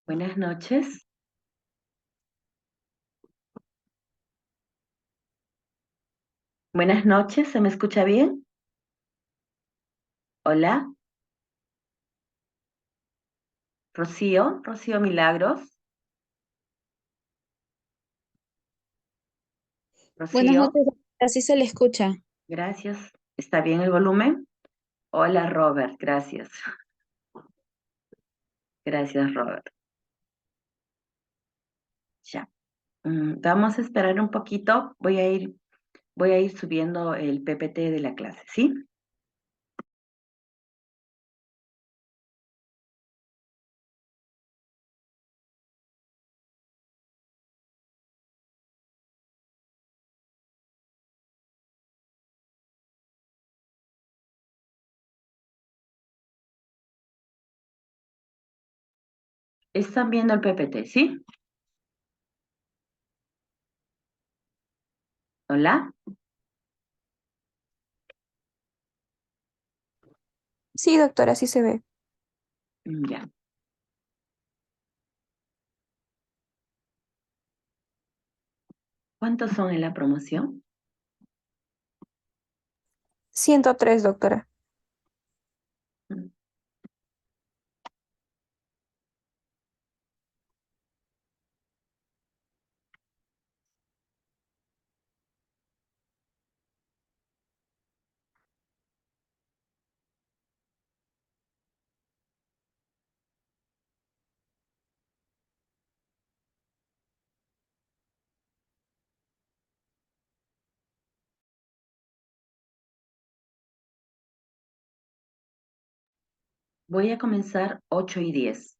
Buenas noches. Buenas noches, ¿se me escucha bien? Hola, Rocío Milagros. Buenas Rocío, noches, así se le escucha. gracias. ¿Está bien el volumen? Hola, Robert, gracias. Gracias, Robert. Ya. Vamos a esperar un poquito. Voy a ir subiendo el PPT de la clase, ¿sí? Están viendo el PPT, ¿sí? Hola. Sí, doctora, sí se ve. Ya. ¿Cuántos son en la promoción? 103, doctora. Mm, Voy a comenzar 8:10.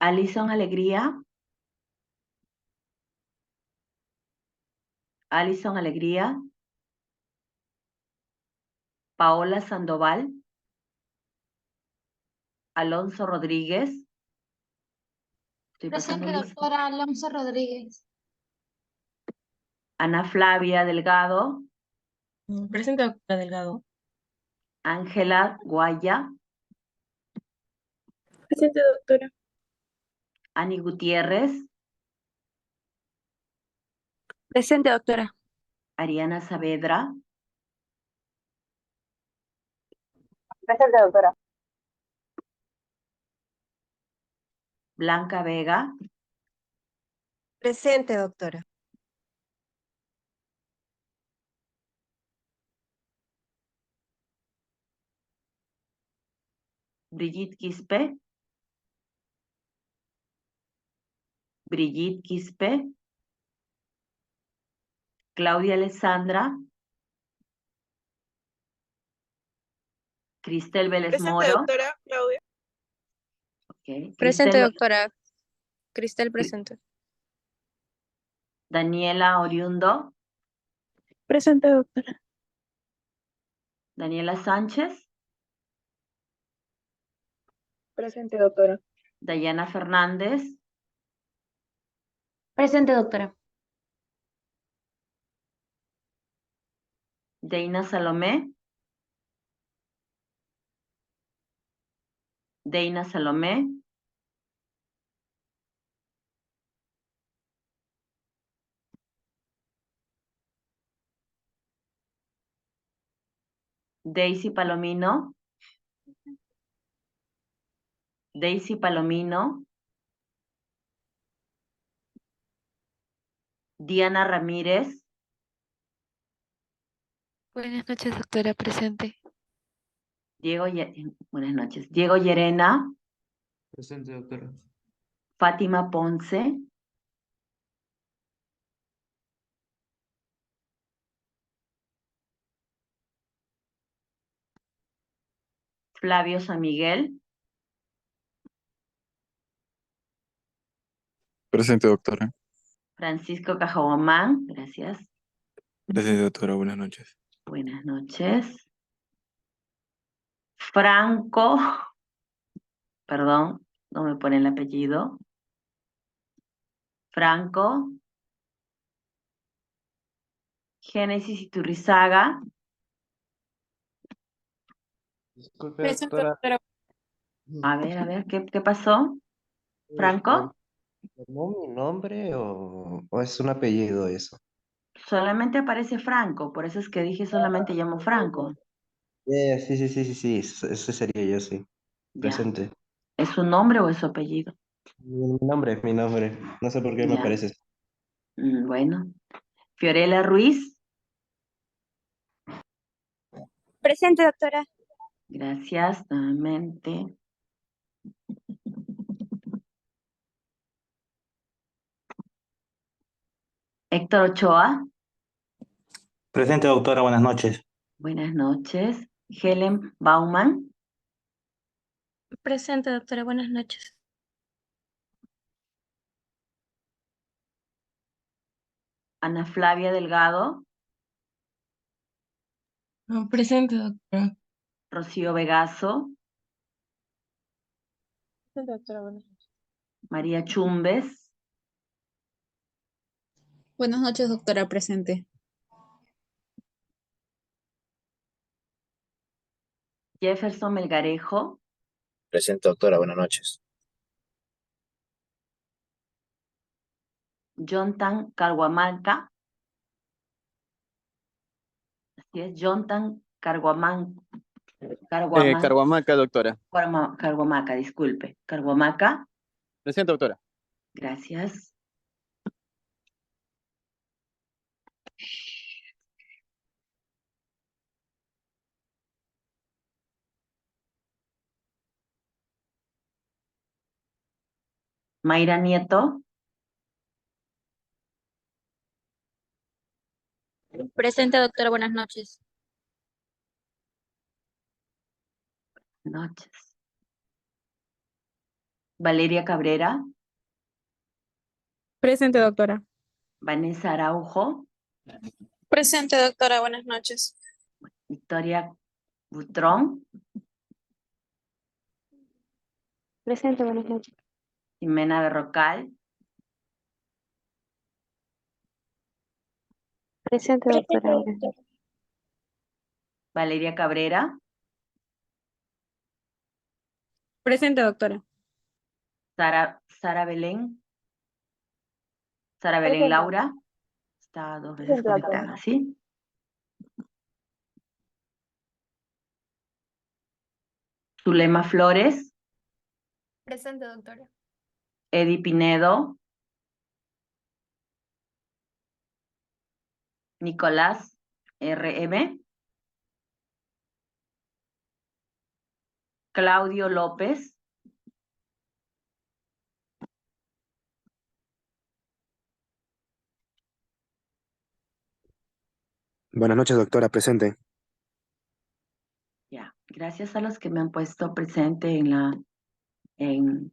Alison Alegría. Alison Alegría. Paola Sandoval. Alonso Rodríguez. Estoy pasando Presente, lista. doctora Alonso Rodríguez. Ana Flavia Delgado. Presente, doctora Delgado. Ángela Guaya. Presente, doctora. Ani Gutiérrez, Presente, doctora. Ariana Saavedra, Presente, doctora. Blanca Vega, Presente, doctora. Brigitte Quispe, Brigitte Quispe, Claudia Alessandra, Cristel Vélez Presente, Moro, doctora. Claudia. ok, Presente, Cristel, doctora. Cristel, presente. Daniela Oriundo, Presente, doctora. Daniela Sánchez, Presente, doctora. Dayana Fernández, Presente, doctora. Deina Salomé, Deina Salomé, Daisy Palomino, Daisy Palomino, Diana Ramírez, Buenas noches, doctora, presente. Buenas noches, Diego Llerena, Presente, doctora. Fátima Ponce, Flavio San Miguel, Presente, doctora. Francisco Cajabomán, gracias, Presente, doctora. Buenas noches. buenas noches, Franco, perdón, no me pone el apellido, Franco, Génesis Iturrizaga, Disculpe, Presente, doctora. doctora. a ver, ¿qué pasó? ¿Franco? ¿Llamó mi nombre o es un apellido eso? Solamente aparece Franco, por eso es que dije solamente llamo Franco. Sí, sí, sí, sí, sí, ese sería yo, sí. Ya, Presente. ¿es su nombre o es su apellido? Mi nombre. No sé por qué me Ya, aparece. bueno. Fiorella Ruiz, Presente, doctora. gracias, nuevamente. Héctor Ochoa, Presente, doctora, buenas noches. buenas noches. Helen Bauman, Presente, doctora. Buenas noches. Ana Flavia Delgado, Presente, doctora. Rocío Vegaso, Presente, doctora. Buenas noches. María Chumbes, Buenas noches, doctora. Presente. Jefferson Melgarejo, Presente, doctora, buenas noches. Jonathan Carhuamanca, así es, Jonathan Carhuamaca, doctora. Carhuamaca, disculpe. Carhuamaca, Presente, doctora. gracias. Mayra Nieto, Presente, doctora. Buenas noches. noches. Valeria Cabrera, Presente, doctora. Vanessa Araujo, Presente, doctora. Buenas noches. Victoria Butrón, Presente, buenas noches. Jimena Berrocal, Presente, doctora. Buenas noches. Valeria Cabrera, Presente, doctora. Sara Belén. Sara Belén Presente. Laura. Está 2 veces Presente, doctora. conectada, ¿sí? Zulema Flores. Presente, doctora. Eddie Pinedo. Nicolás RM. Claudio López. Buenas noches, doctora, presente. Ya, gracias a los que me han puesto presente en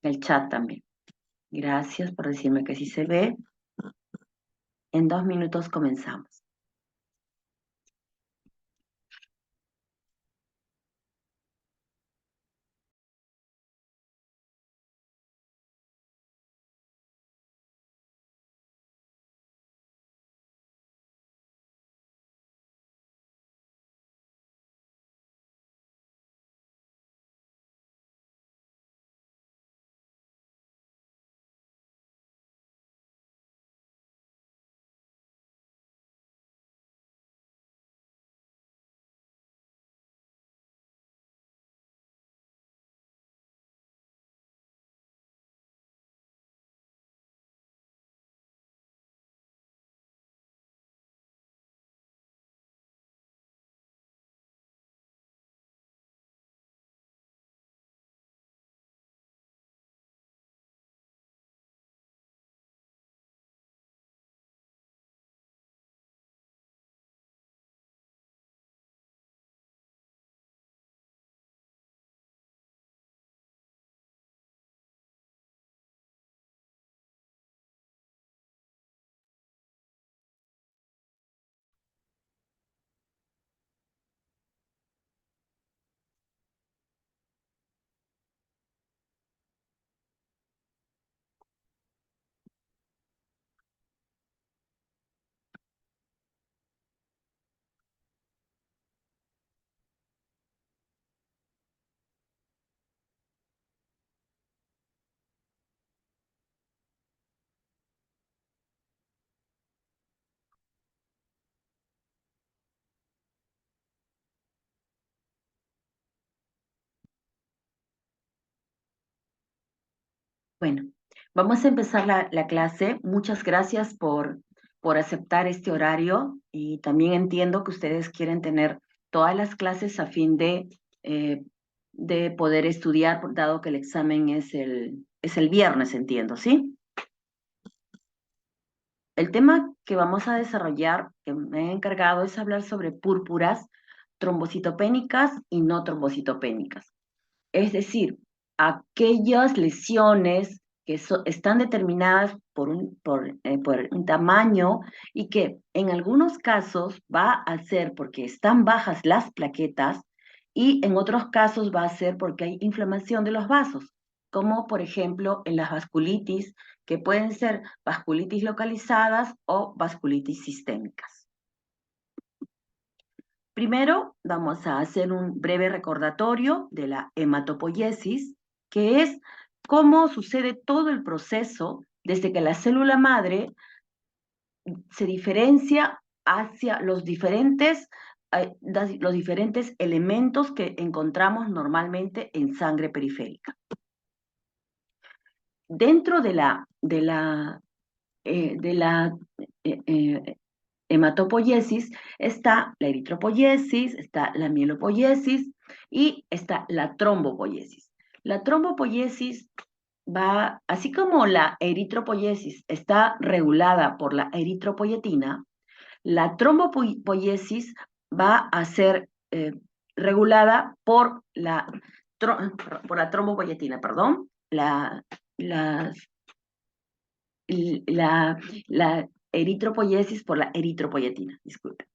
el chat también. Gracias por decirme que sí se ve. En 2 minutos comenzamos. Bueno, vamos a empezar la clase. Muchas gracias por aceptar este horario y también entiendo que ustedes quieren tener todas las clases a fin de poder estudiar, dado que el examen es el viernes, entiendo, ¿sí? El tema que vamos a desarrollar, que me he encargado, es hablar sobre púrpuras trombocitopénicas y no trombocitopénicas. Es decir, aquellas lesiones que están determinadas por un tamaño y que en algunos casos va a ser porque están bajas las plaquetas y en otros casos va a ser porque hay inflamación de los vasos, como por ejemplo en las vasculitis, que pueden ser vasculitis localizadas o vasculitis sistémicas. Primero, vamos a hacer un breve recordatorio de la hematopoiesis, que es cómo sucede todo el proceso desde que la célula madre se diferencia hacia los diferentes elementos que encontramos normalmente en sangre periférica. Dentro de la hematopoiesis está la eritropoiesis, está la mielopoiesis y está la trombopoiesis. La trombopoiesis va, así como la eritropoiesis está regulada por la eritropoyetina, la trombopoiesis va a ser regulada por la trombopoyetina, perdón, la eritropoiesis por la eritropoyetina, disculpe.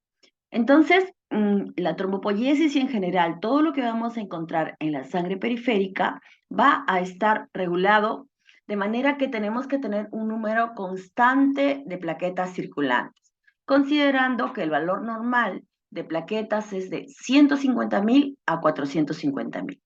Entonces, la trombopoiesis y en general todo lo que vamos a encontrar en la sangre periférica va a estar regulado de manera que tenemos que tener un número constante de plaquetas circulantes, considerando que el valor normal de plaquetas es de 150.000 a 450.000.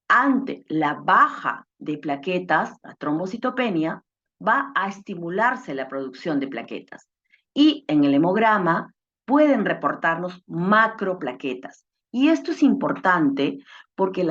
ante la baja de plaquetas, la trombocitopenia, va a estimularse la producción de plaquetas. Y en el hemograma pueden reportarnos macroplaquetas. Y esto es importante porque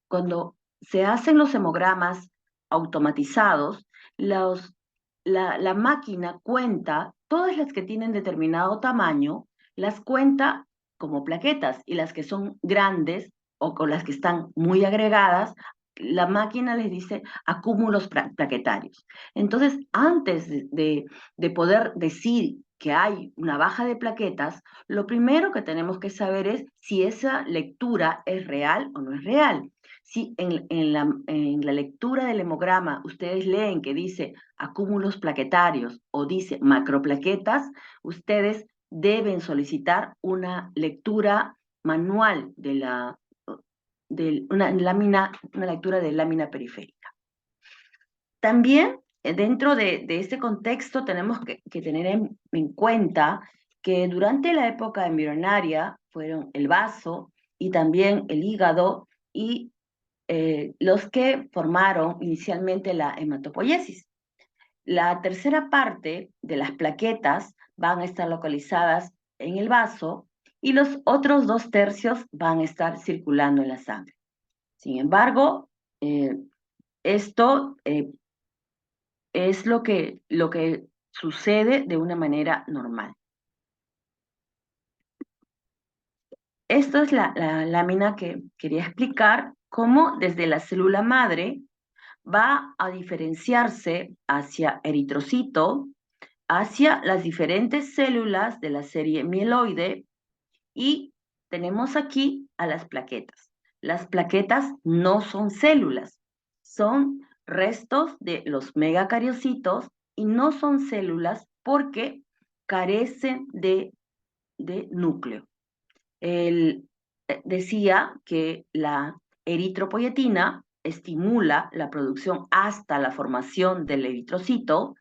cuando se hacen los hemogramas automatizados, la máquina cuenta todas las que tienen determinado tamaño, las cuenta como plaquetas, y las que son grandes o con las que están muy agregadas, la máquina les dice acúmulos plaquetarios. Entonces, antes de poder decir que hay una baja de plaquetas, lo primero que tenemos que saber es si esa lectura es real o no es real. Si en la lectura del hemograma ustedes leen que dice acúmulos plaquetarios o dice macroplaquetas, ustedes deben solicitar una lectura manual una lectura de lámina periférica. También dentro de este contexto tenemos que tener en cuenta que durante la época embrionaria fueron el vaso y también el hígado y los que formaron inicialmente la hematopoiesis. La tercera parte de las plaquetas van a estar localizadas en el vaso y los otros 2/3 van a estar circulando en la sangre. Sin embargo, esto es lo que sucede de una manera normal. Esta es la lámina que quería explicar cómo desde la célula madre va a diferenciarse hacia eritrocito, hacia las diferentes células de la serie mieloide, y tenemos aquí a las plaquetas. Las plaquetas no son células, son restos de los megacariocitos y no son células porque carecen de núcleo. Decía que la eritropoyetina estimula la producción hasta la formación del eritrocito.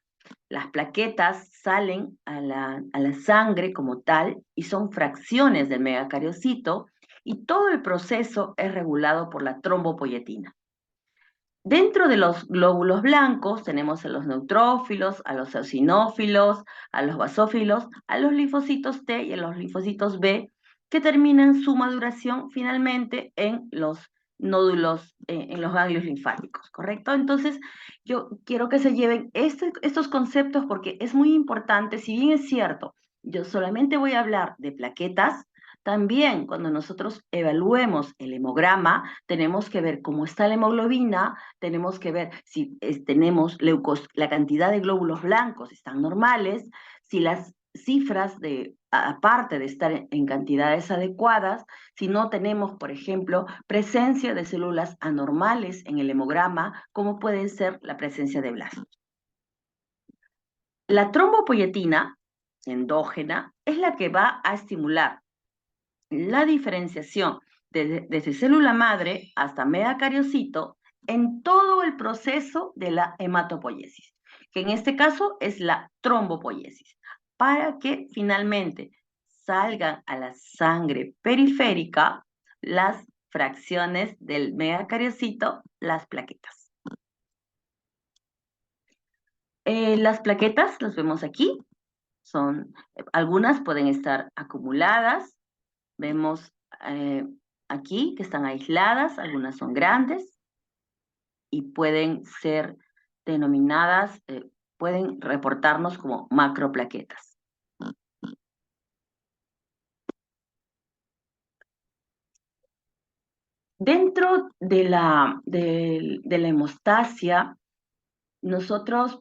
Las plaquetas salen a la sangre como tal y son fracciones del megacariocito, y todo el proceso es regulado por la trombopoyetina. Dentro de los glóbulos blancos tenemos a los neutrófilos, a los eosinófilos, a los basófilos, a los linfocitos T y a los linfocitos B, que terminan su maduración finalmente en los nódulos, en los ganglios linfáticos, ¿correcto? Entonces, yo quiero que se lleven estos conceptos porque es muy importante. Si bien es cierto, yo solamente voy a hablar de plaquetas, también cuando nosotros evaluemos el hemograma, tenemos que ver cómo está la hemoglobina, tenemos que ver si tenemos la cantidad de glóbulos blancos están normales, si las cifras aparte de estar en cantidades adecuadas, si no tenemos, por ejemplo, presencia de células anormales en el hemograma, como puede ser la presencia de blastos. La trombopoyetina endógena es la que va a estimular la diferenciación desde célula madre hasta megacariocito en todo el proceso de la hematopoiesis, que en este caso es la trombopoiesis, para que finalmente salgan a la sangre periférica las fracciones del megacariocito, las plaquetas. Las plaquetas, las vemos aquí, algunas pueden estar acumuladas. Vemos aquí que están aisladas, algunas son grandes y pueden ser denominadas, pueden reportarnos como macroplaquetas. Dentro de la hemostasia, nosotros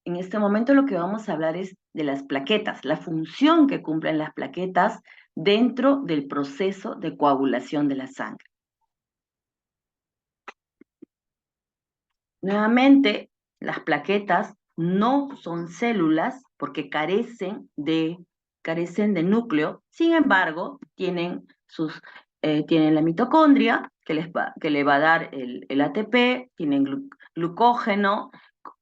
en este momento lo que vamos a hablar es de las plaquetas, la función que cumplen las plaquetas dentro del proceso de coagulación de la sangre. Nuevamente, las plaquetas no son células porque carecen de núcleo. Sin embargo, tienen la mitocondria que le va a dar el ATP, tienen glucógeno,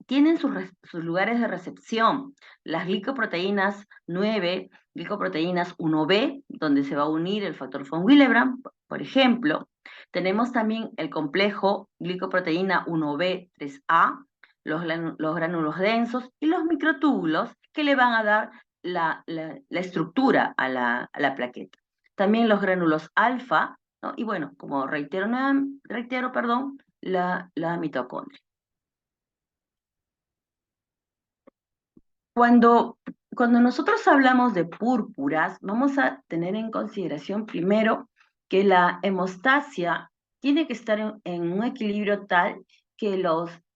tienen sus lugares de recepción, las glicoproteínas 9, glicoproteínas 1B, donde se va a unir el factor von Willebrand, por ejemplo, Tenemos también el complejo glicoproteína 1B3A, los gránulos densos y los microtúbulos que le van a dar la estructura a la plaqueta. También los gránulos alfa, ¿no? Y bueno, como reitero, perdón, la mitocondria. Cuando nosotros hablamos de púrpuras, vamos a tener en consideración primero que la hemostasia tiene que estar en un equilibrio tal que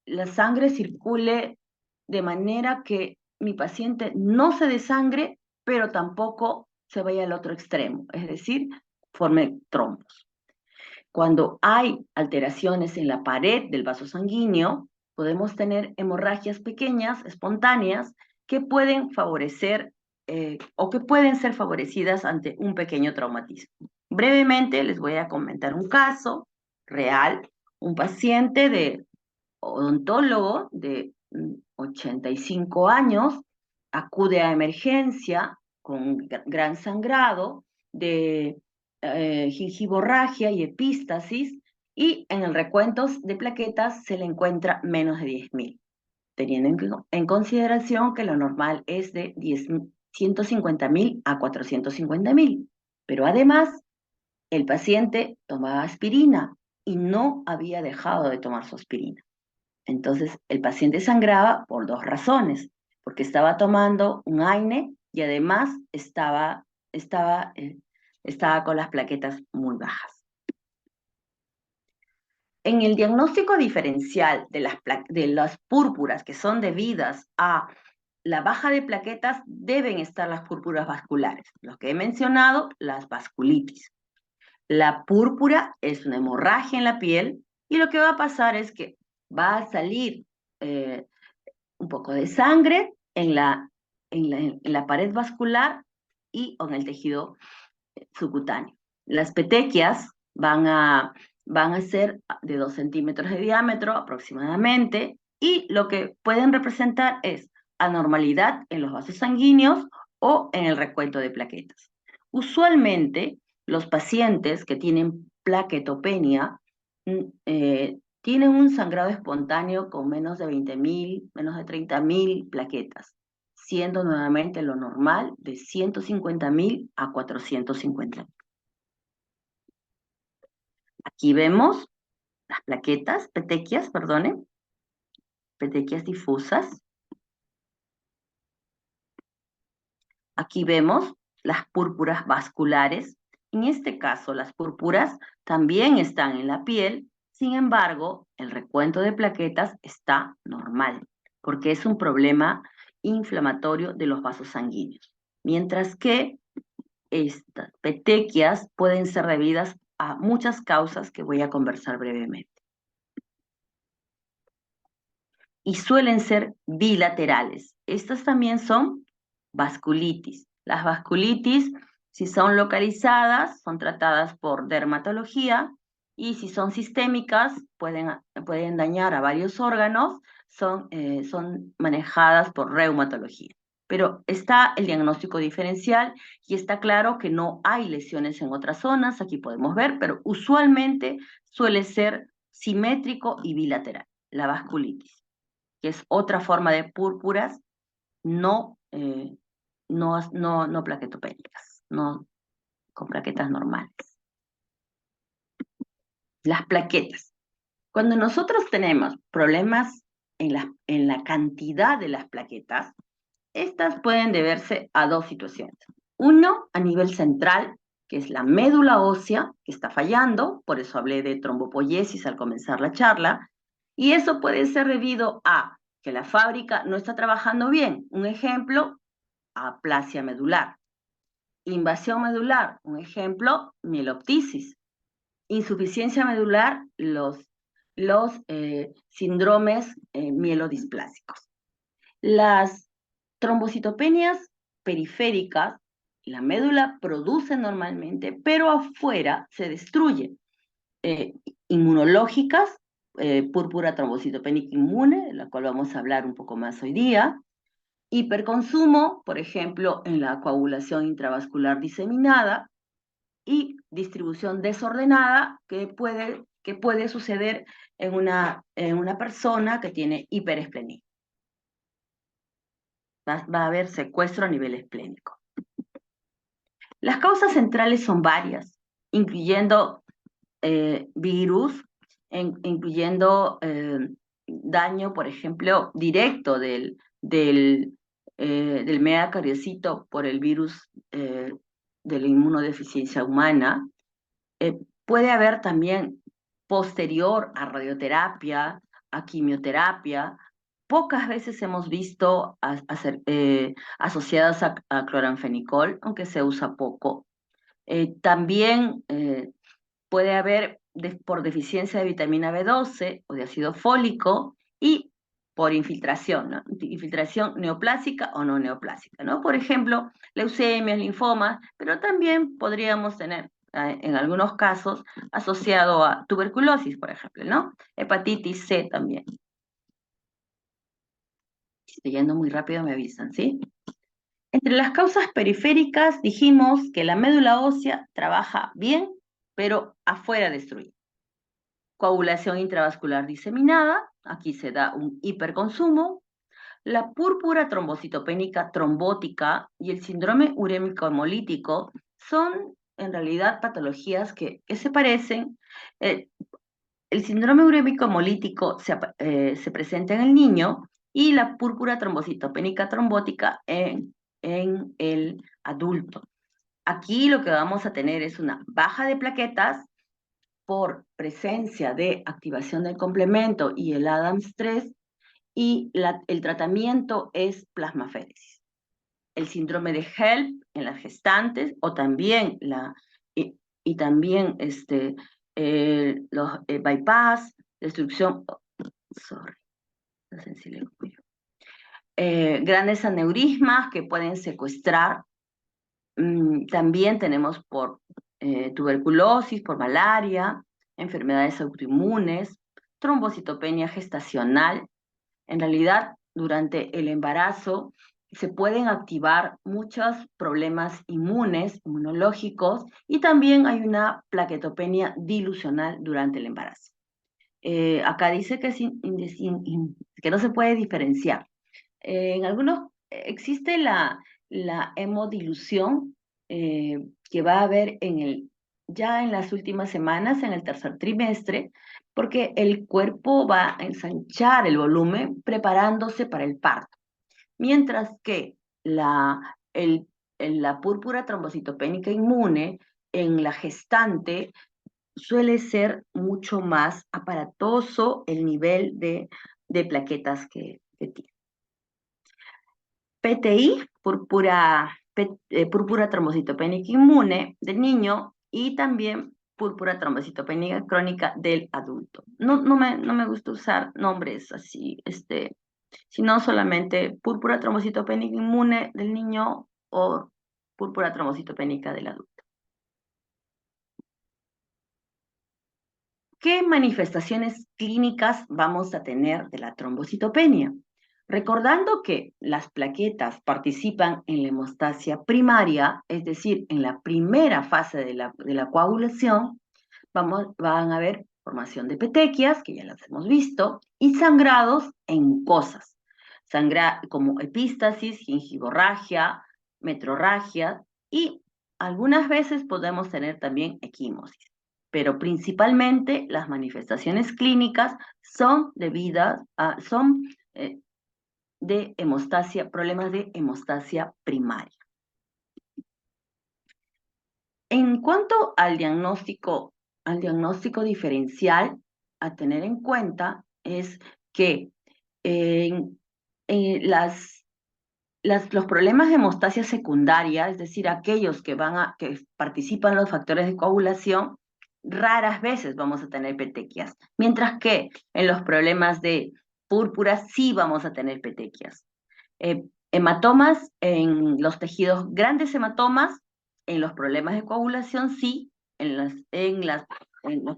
la sangre circule de manera que mi paciente no se desangre, pero tampoco se vaya al otro extremo, es decir, forme trombos. Cuando hay alteraciones en la pared del vaso sanguíneo, podemos tener hemorragias pequeñas, espontáneas, que pueden favorecer o que pueden ser favorecidas ante un pequeño traumatismo. Brevemente les voy a comentar un caso real. Un paciente de odontólogo de 85 años acude a emergencia con gran sangrado de gingivorragia y epístasis, y en el recuento de plaquetas se le encuentra menos de 10.000, teniendo en consideración que lo normal es de 150.000 a 450.000. Pero además, el paciente tomaba aspirina y no había dejado de tomar su aspirina. Entonces, el paciente sangraba por dos razones, porque estaba tomando un AINE y además estaba con las plaquetas muy bajas. En el diagnóstico diferencial de las púrpuras que son debidas a la baja de plaquetas, deben estar las púrpuras vasculares, los que he mencionado, las vasculitis. La púrpura es una hemorragia en la piel y lo que va a pasar es que va a salir un poco de sangre en la pared vascular y en el tejido subcutáneo. Las petequias van a ser de 2 centímetros de diámetro aproximadamente, y lo que pueden representar es anormalidad en los vasos sanguíneos o en el recuento de plaquetas. Usualmente, los pacientes que tienen plaquetopenia tienen un sangrado espontáneo con menos de 20.000, menos de 30.000 plaquetas, siendo nuevamente lo normal de 150.000 a 450.000. Aquí vemos las plaquetas, petequias difusas. Aquí vemos las púrpuras vasculares. En este caso, las púrpuras también están en la piel, sin embargo, el recuento de plaquetas está normal, porque es un problema inflamatorio de los vasos sanguíneos. Mientras que estas petequias pueden ser debidas a muchas causas que voy a conversar brevemente. Y suelen ser bilaterales. Estas también son vasculitis. Las vasculitis, si son localizadas, son tratadas por dermatología, y si son sistémicas, pueden dañar a varios órganos, son manejadas por reumatología. Pero está el diagnóstico diferencial y está claro que no hay lesiones en otras zonas, aquí podemos ver, pero usualmente suele ser simétrico y bilateral, la vasculitis, que es otra forma de púrpuras no plaquetopénicas, no con plaquetas normales. Las plaquetas. Cuando nosotros tenemos problemas en la cantidad de las plaquetas, estas pueden deberse a dos situaciones. Uno, a nivel central, que es la médula ósea, que está fallando, por eso hablé de trombopoiesis al comenzar la charla, y eso puede ser debido a que la fábrica no está trabajando bien. Un ejemplo, aplasia medular. Invasión medular, un ejemplo, mieloptisis. Insuficiencia medular, los síndromes mielodisplásicos. Las trombocitopenias periféricas, la médula produce normalmente, pero afuera se destruye. Inmunológicas, púrpura trombocitopénica inmune, de la cual vamos a hablar un poco más hoy día. Hiperconsumo, por ejemplo, en la coagulación intravascular diseminada, y distribución desordenada que puede suceder en una persona que tiene hiperesplenismo. Va a haber secuestro a nivel esplénico. Las causas centrales son varias, incluyendo virus, incluyendo daño, por ejemplo, directo del megacariocito por el virus de la inmunodeficiencia humana. Puede haber también posterior a radioterapia, a quimioterapia. Pocas veces hemos visto asociadas a cloranfenicol, aunque se usa poco. También puede haber por deficiencia de vitamina B12 o de ácido fólico y por infiltración, ¿no? Infiltración neoplásica o no neoplásica, ¿no? Por ejemplo, leucemias, linfomas, pero también podríamos tener, en algunos casos, asociado a tuberculosis, por ejemplo, ¿no? Hepatitis C también. Si estoy yendo muy rápido, me avisan, ¿sí? Entre las causas periféricas dijimos que la médula ósea trabaja bien, pero afuera destruida. Coagulación intravascular diseminada, aquí se da un hiperconsumo. La púrpura trombocitopénica trombótica y el síndrome urémico hemolítico son en realidad patologías que se parecen. El síndrome urémico hemolítico se presenta en el niño y la púrpura trombocitopénica trombótica en el adulto. Aquí lo que vamos a tener es una baja de plaquetas por presencia de activación del complemento y el ADAMS3, y el tratamiento es plasmaféresis. El síndrome de HELP en las gestantes, o también los bypass, destrucción, grandes aneurismas que pueden secuestrar. También tenemos por tuberculosis, por malaria, enfermedades autoinmunes, trombocitopenia gestacional. En realidad, durante el embarazo se pueden activar muchos problemas inmunológicos, y también hay una plaquetopenia dilucional durante el embarazo. Acá dice que, que no se puede diferenciar. En algunos existe la hemodilución que va a haber ya en las últimas semanas, en el tercer trimestre, porque el cuerpo va a ensanchar el volumen preparándose para el parto. Mientras que la púrpura trombocitopénica inmune en la gestante suele ser mucho más aparatoso el nivel de plaquetas que tiene. PTI, púrpura trombocitopénica inmune del niño, y también púrpura trombocitopénica crónica del adulto. No me gusta usar nombres así, sino solamente púrpura trombocitopénica inmune del niño o púrpura trombocitopénica del adulto. ¿Qué manifestaciones clínicas vamos a tener de la trombocitopenia? Recordando que las plaquetas participan en la hemostasia primaria, es decir, en la primera fase de la coagulación, van a haber formación de petequias, que ya las hemos visto, y sangrados en mucosas, como epístasis, gingivorragia, metrorragia, y algunas veces podemos tener también equimosis. Pero principalmente las manifestaciones clínicas son de hemostasia, problemas de hemostasia primaria. En cuanto al diagnóstico diferencial a tener en cuenta es que los problemas de hemostasia secundaria, es decir, aquellos que participan en los factores de coagulación, raras veces vamos a tener petequias, mientras que en los problemas de púrpura sí vamos a tener petequias. Hematomas en los tejidos, grandes hematomas, en los problemas de coagulación sí, en los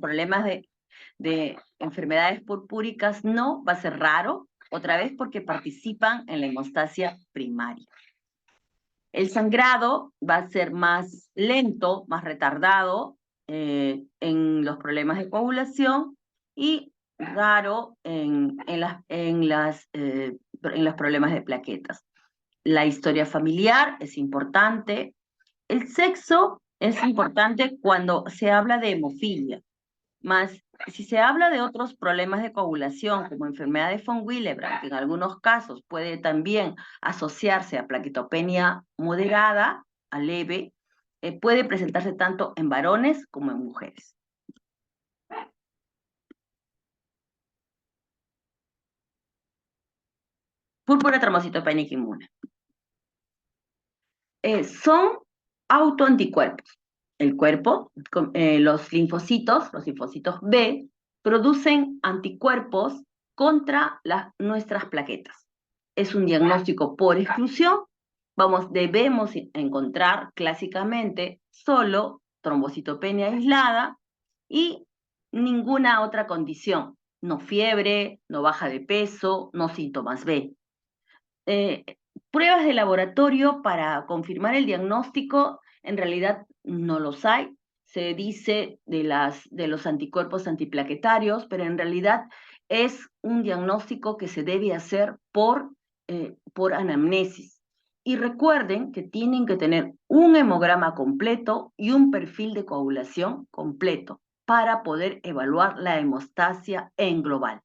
problemas de enfermedades purpúricas no, va a ser raro, otra vez porque participan en la hemostasia primaria. El sangrado va a ser más lento, más retardado en los problemas de coagulación y raro en los problemas de plaquetas. La historia familiar es importante. El sexo es importante cuando se habla de hemofilia. Más, si se habla de otros problemas de coagulación, como enfermedad de von Willebrand, que en algunos casos puede también asociarse a plaquetopenia moderada, a leve, puede presentarse tanto en varones como en mujeres. Púrpura trombocitopénica inmune. Son autoanticuerpos. El cuerpo, los linfocitos B, producen anticuerpos contra nuestras plaquetas. Es un diagnóstico por exclusión. Debemos encontrar clásicamente solo trombocitopenia aislada y ninguna otra condición. No fiebre, no baja de peso, no síntomas B. Pruebas de laboratorio para confirmar el diagnóstico, en realidad no los hay. Se dice de los anticuerpos antiplaquetarios, pero en realidad es un diagnóstico que se debe hacer por anamnesis. Y recuerden que tienen que tener un hemograma completo y un perfil de coagulación completo para poder evaluar la hemostasia en global.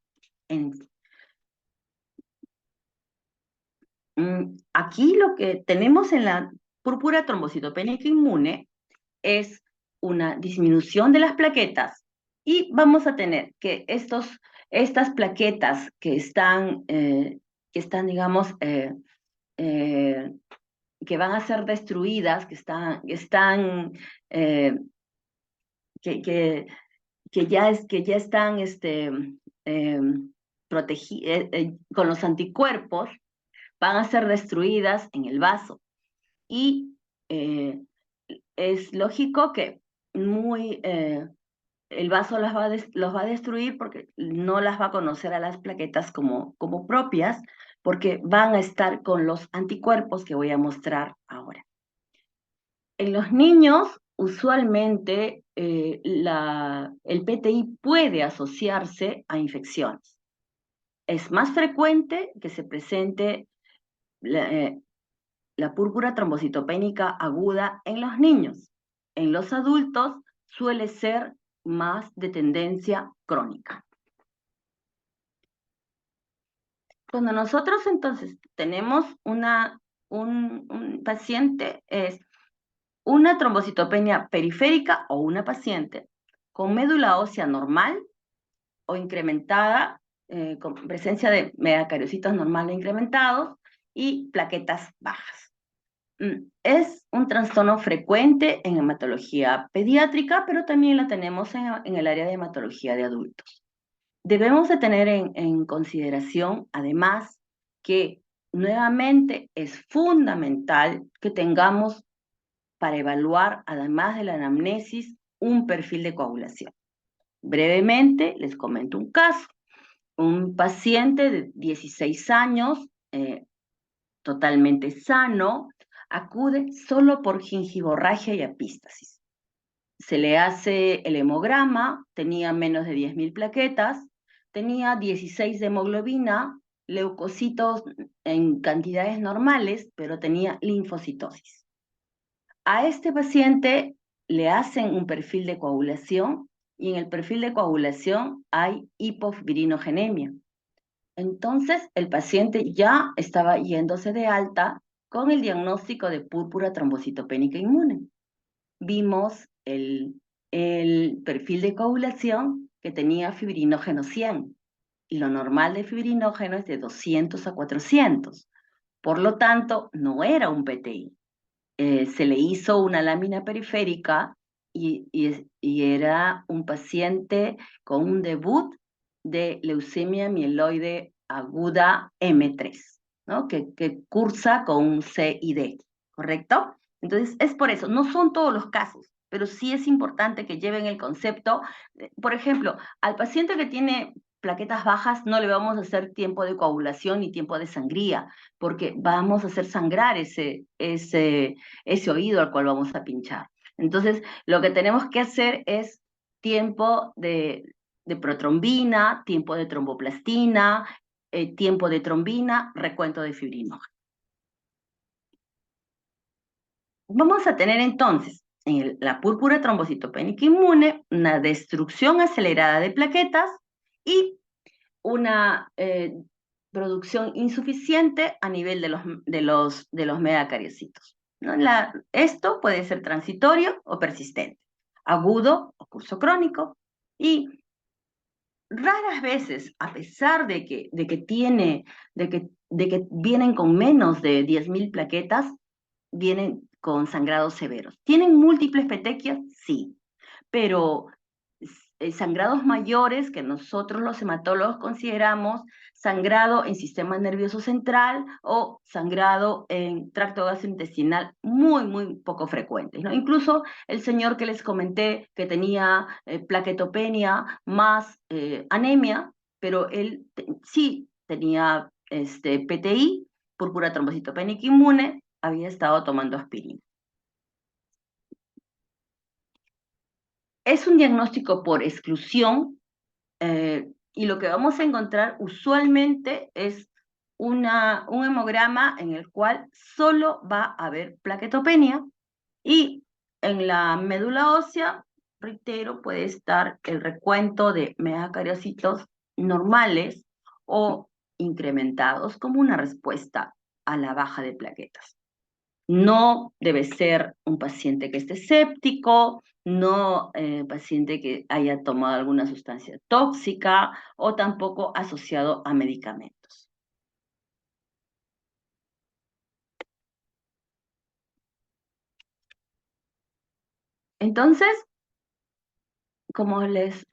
Aquí lo que tenemos en la púrpura trombocitopénica inmune es una disminución de las plaquetas y vamos a tener que estas plaquetas que están digamos, que van a ser destruidas, que ya están con los anticuerpos, van a ser destruidas en el vaso. Y es lógico que el vaso los va a destruir porque no las va a conocer a las plaquetas como propias, porque van a estar con los anticuerpos que voy a mostrar ahora. En los niños, usualmente, el PTI puede asociarse a infecciones. Es más frecuente que se presente la púrpura trombocitopénica aguda en los niños. En los adultos suele ser más de tendencia crónica. Cuando nosotros entonces tenemos un paciente, es una trombocitopenia periférica o una paciente con médula ósea normal o incrementada, con presencia de megacariocitos normales incrementados y plaquetas bajas. Es un trastorno frecuente en hematología pediátrica, pero también la tenemos en el área de hematología de adultos. Debemos de tener en consideración, además, que nuevamente es fundamental que tengamos para evaluar, además de la anamnesis, un perfil de coagulación. Brevemente, les comento un caso. Un paciente de 16 años, totalmente sano, acude solo por gingivorragia y epístasis. Se le hace el hemograma, tenía menos de 10.000 plaquetas, tenía 16 de hemoglobina, leucocitos en cantidades normales, pero tenía linfocitosis. A este paciente le hacen un perfil de coagulación y en el perfil de coagulación hay hipofibrinogenemia. Entonces, el paciente ya estaba yéndose de alta con el diagnóstico de púrpura trombocitopénica inmune. Vimos el perfil de coagulación que tenía fibrinógeno 100, y lo normal de fibrinógeno es de 200 a 400. Por lo tanto, no era un PTI. Se le hizo una lámina periférica y era un paciente con un debut de leucemia mieloide aguda M3, ¿no? que cursa con un C y D, ¿correcto? Entonces, es por eso, no son todos los casos, pero sí es importante que lleven el concepto. Por ejemplo, al paciente que tiene plaquetas bajas no le vamos a hacer tiempo de coagulación ni tiempo de sangría, porque vamos a hacer sangrar ese oído al cual vamos a pinchar. Entonces, lo que tenemos que hacer es tiempo de protrombina, tiempo de tromboplastina, tiempo de trombina, recuento de fibrinógeno. Vamos a tener entonces en la púrpura trombocitopénica inmune una destrucción acelerada de plaquetas y una producción insuficiente a nivel de los megacariocitos, ¿no? Esto puede ser transitorio o persistente, agudo o curso crónico, y raras veces, a pesar de que vienen con menos de 10.000 plaquetas, vienen con sangrados severos. ¿Tienen múltiples petequias? Sí, pero sangrados mayores que nosotros los hematólogos consideramos sangrado en sistema nervioso central o sangrado en tracto gastrointestinal muy poco frecuentes, ¿no? Incluso el señor que les comenté que tenía plaquetopenia más anemia, pero él sí tenía PTI, púrpura trombocitopénica inmune, había estado tomando aspirina. Es un diagnóstico por exclusión y lo que vamos a encontrar usualmente es un hemograma en el cual solo va a haber plaquetopenia y en la médula ósea, reitero, puede estar el recuento de megacariocitos normales o incrementados como una respuesta a la baja de plaquetas. No debe ser un paciente que esté séptico, no paciente que haya tomado alguna sustancia tóxica o tampoco asociado a medicamentos. Entonces, como les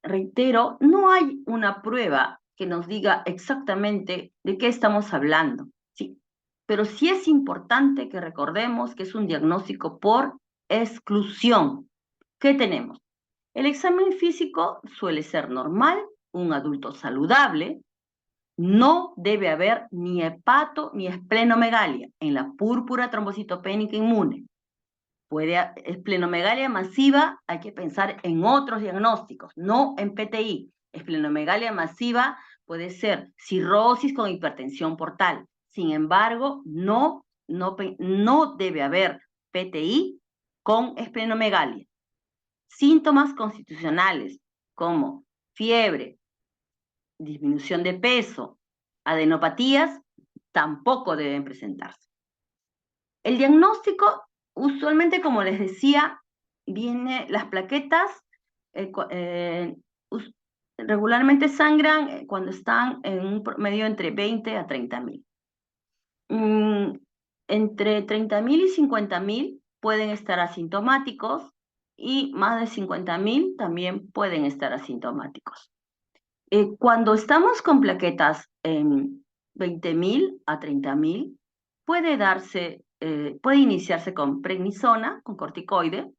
reitero, no hay una prueba que nos diga exactamente de qué estamos hablando, ¿sí? Pero sí es importante que recordemos que es un diagnóstico por exclusión. ¿Qué tenemos? El examen físico suele ser normal, un adulto saludable, no debe haber ni hepato ni esplenomegalia en la púrpura trombocitopénica inmune. Esplenomegalia masiva, hay que pensar en otros diagnósticos, no en PTI. Esplenomegalia masiva puede ser cirrosis con hipertensión portal. Sin embargo, no debe haber PTI con esplenomegalia. Síntomas constitucionales como fiebre, disminución de peso, adenopatías, tampoco deben presentarse. El diagnóstico, usualmente, como les decía, las plaquetas regularmente sangran cuando están en un promedio entre 20 a 30.000. Entre 30.000 y 50.000 pueden estar asintomáticos y más de 50.000 también pueden estar asintomáticos. Cuando estamos con plaquetas en 20.000 a 30.000, puede iniciarse con prednisona, con corticoide,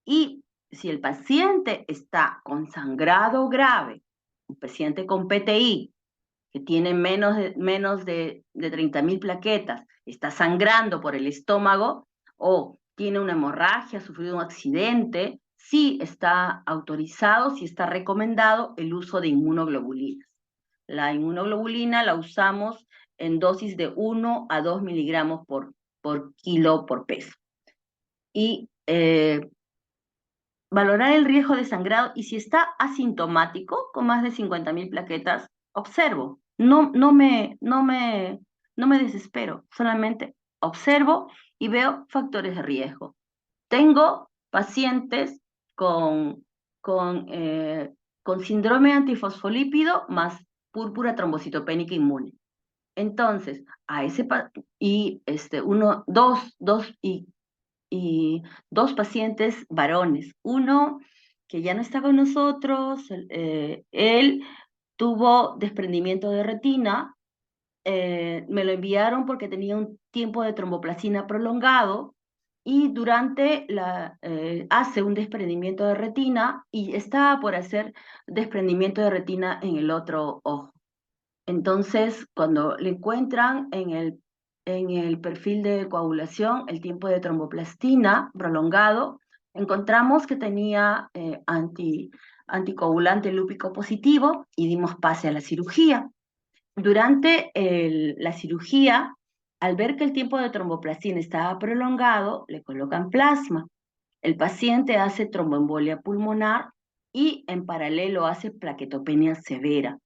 y si el paciente está con sangrado grave, un paciente con PTI, que tiene menos de 30.000 plaquetas, está sangrando por el estómago o tiene una hemorragia, ha sufrido un accidente, sí está autorizado, sí está recomendado el uso de inmunoglobulinas. La inmunoglobulina la usamos en dosis de 1 a 2 miligramos por kilo por peso. Y valorar el riesgo de sangrado, y si está asintomático, con más de 50.000 plaquetas, observo. No me desespero, solamente observo y veo factores de riesgo. Tengo pacientes con síndrome antifosfolípido más púrpura trombocitopénica inmune. Entonces, dos pacientes varones. Uno que ya no está con nosotros, él tuvo desprendimiento de retina, me lo enviaron porque tenía un tiempo de tromboplastina prolongado, y hace un desprendimiento de retina y estaba por hacer desprendimiento de retina en el otro ojo. Entonces, cuando le encuentran en el perfil de coagulación el tiempo de tromboplastina prolongado, encontramos que tenía anticoagulante lúpico positivo y dimos pase a la cirugía. Durante la cirugía, al ver que el tiempo de tromboplastina estaba prolongado, le colocan plasma. El paciente hace tromboembolia pulmonar y en paralelo hace plaquetopenia severa.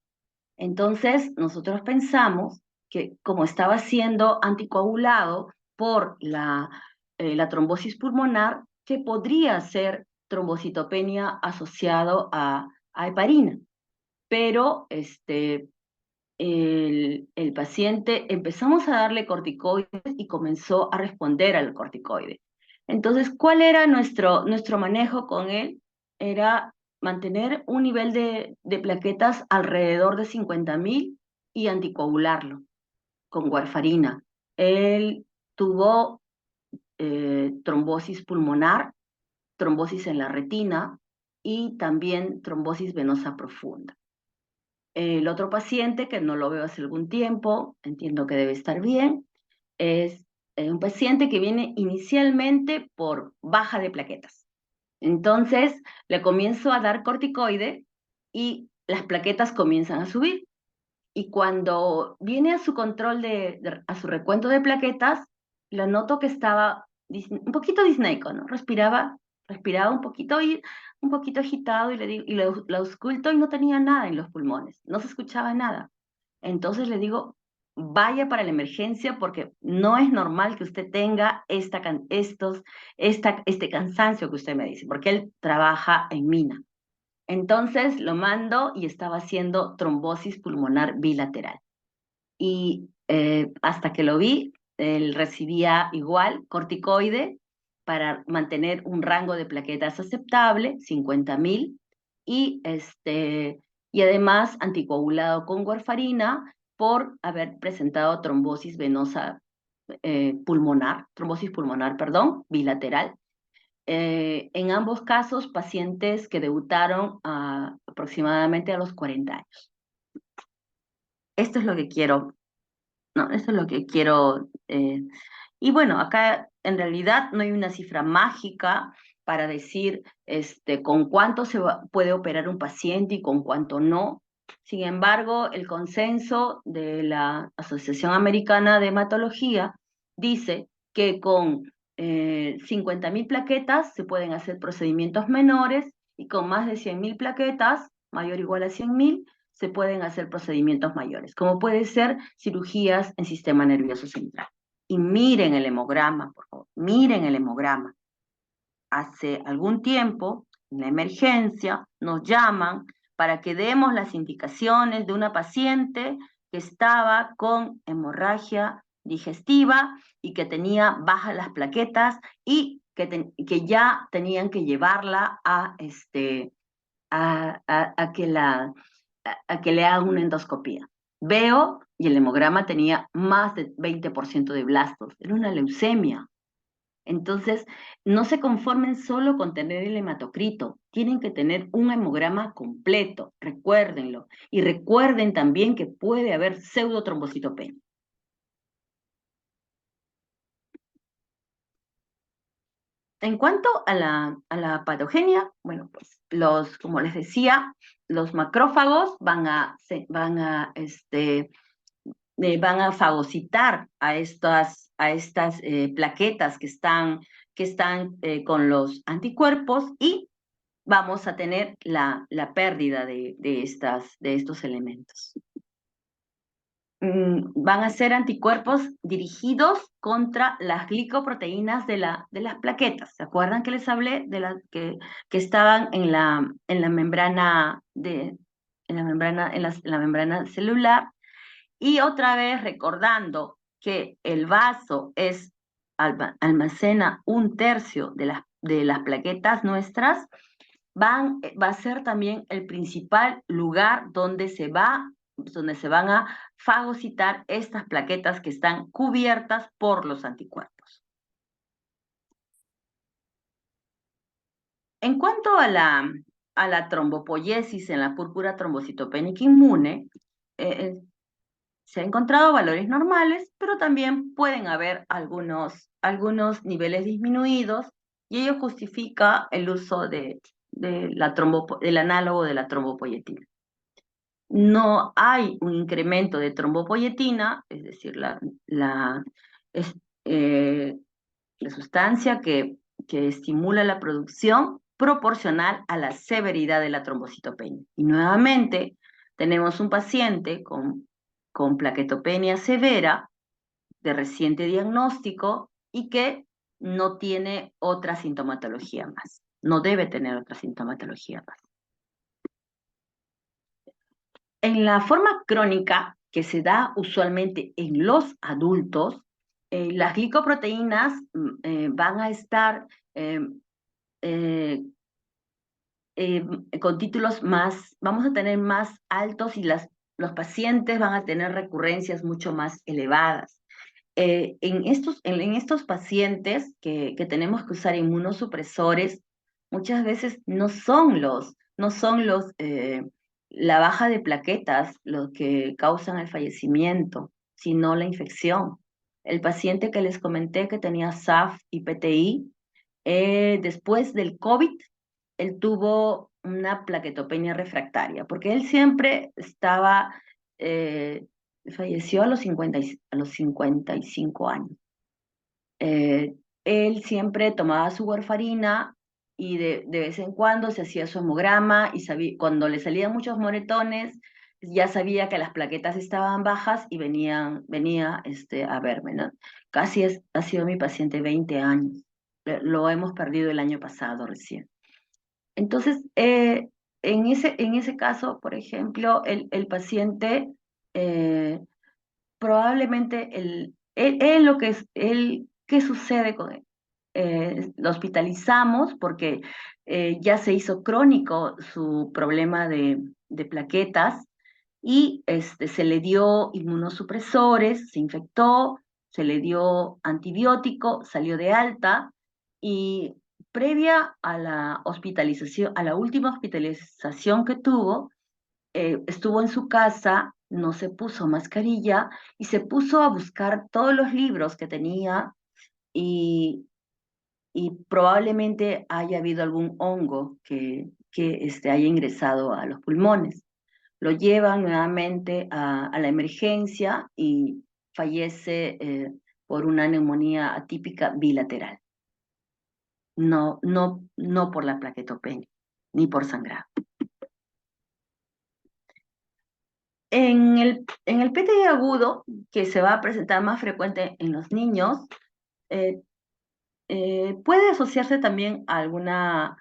Entonces, nosotros pensamos que como estaba siendo anticoagulado por la trombosis pulmonar, que podría ser trombocitopenia asociado a heparina. Pero el paciente, empezamos a darle corticoides y comenzó a responder al corticoide. Entonces, ¿cuál era nuestro manejo con él? Era mantener un nivel de plaquetas alrededor de 50.000 y anticoagularlo con warfarina. Él tuvo trombosis pulmonar, trombosis en la retina y también trombosis venosa profunda. El otro paciente, que no lo veo hace algún tiempo, entiendo que debe estar bien, es un paciente que viene inicialmente por baja de plaquetas. Entonces, le comienzo a dar corticoide y las plaquetas comienzan a subir. Y cuando viene a su control, a su recuento de plaquetas, lo noto que estaba un poquito disneico, ¿no? Respiraba un poquito y un poquito agitado y le digo, y lo ausculto y no tenía nada en los pulmones, no se escuchaba nada. Entonces le digo, vaya para la emergencia porque no es normal que usted tenga este cansancio que usted me dice, porque él trabaja en mina. Entonces lo mando y estaba haciendo trombosis pulmonar bilateral. Y hasta que lo vi, él recibía igual corticoide para mantener un rango de plaquetas aceptable, 50.000, y además anticoagulado con warfarina por haber presentado trombosis venosa trombosis pulmonar, bilateral. En ambos casos, pacientes que debutaron aproximadamente a los 40 años. Esto es lo que quiero, ¿no? Esto es lo que quiero. Y bueno, acá en realidad no hay una cifra mágica para decir con cuánto puede operar un paciente y con cuánto no. Sin embargo, el consenso de la Asociación Americana de Hematología dice que con 50.000 plaquetas se pueden hacer procedimientos menores y con más de 100.000 plaquetas, mayor o igual a 100.000, se pueden hacer procedimientos mayores, como puede ser cirugías en sistema nervioso central. Y miren el hemograma, por favor, miren el hemograma. Hace algún tiempo, en la emergencia, nos llaman para que demos las indicaciones de una paciente que estaba con hemorragia digestiva y que tenía bajas las plaquetas y que ya tenían que llevarla a que le hagan una endoscopía. Veo y el hemograma tenía más de 20% de blastos. Era una leucemia. Entonces, no se conformen solo con tener el hematocrito, tienen que tener un hemograma completo, recuérdenlo. Y recuerden también que puede haber pseudotrombocitopenia. En cuanto a la patogenia, bueno, pues como les decía, los macrófagos van a fagocitar a estas plaquetas que están con los anticuerpos y vamos a tener la pérdida de estos elementos. Van a ser anticuerpos dirigidos contra las glicoproteínas de las plaquetas. ¿Se acuerdan que les hablé de las que estaban en la membrana celular? Y otra vez recordando que el vaso almacena 1/3 de las plaquetas nuestras, va a ser también el principal lugar donde se van a fagocitar estas plaquetas que están cubiertas por los anticuerpos. En cuanto a la trombopoiesis en la púrpura trombocitopénica inmune, se han encontrado valores normales, pero también pueden haber algunos niveles disminuidos, y ello justifica el uso del análogo de la trombopoietina. No hay un incremento de trombopoietina, es decir, la sustancia que estimula la producción proporcional a la severidad de la trombocitopenia. Y nuevamente tenemos un paciente con plaquetopenia severa de reciente diagnóstico y que no tiene otra sintomatología más. No debe tener otra sintomatología más. En la forma crónica, que se da usualmente en los adultos, las glicoproteínas van a estar con títulos vamos a tener más altos, y los pacientes van a tener recurrencias mucho más elevadas. En estos pacientes que tenemos que usar inmunosupresores, muchas veces no son la baja de plaquetas los que causan el fallecimiento, sino la infección. El paciente que les comenté que tenía SAF y PTI, después del COVID, él tuvo una plaquetopenia refractaria, porque él siempre falleció a los 55 años. Él siempre tomaba su warfarina y de vez en cuando se hacía su hemograma, y cuando le salían muchos moretones, ya sabía que las plaquetas estaban bajas y venía a verme, ¿no? Ha sido mi paciente 20 años. Lo hemos perdido el año pasado recién. Entonces, en ese caso, por ejemplo, el paciente probablemente ¿qué sucede con él? Lo hospitalizamos porque ya se hizo crónico su problema de plaquetas, y se le dio inmunosupresores, se infectó, se le dio antibiótico, salió de alta, y previa a la hospitalización, a la última hospitalización que tuvo, estuvo en su casa, no se puso mascarilla y se puso a buscar todos los libros que tenía, y probablemente haya habido algún hongo que haya ingresado a los pulmones. Lo llevan nuevamente a la emergencia y fallece por una neumonía atípica bilateral. No por la plaquetopenia, ni por sangrado. En el PTI agudo, que se va a presentar más frecuente en los niños, puede asociarse también a alguna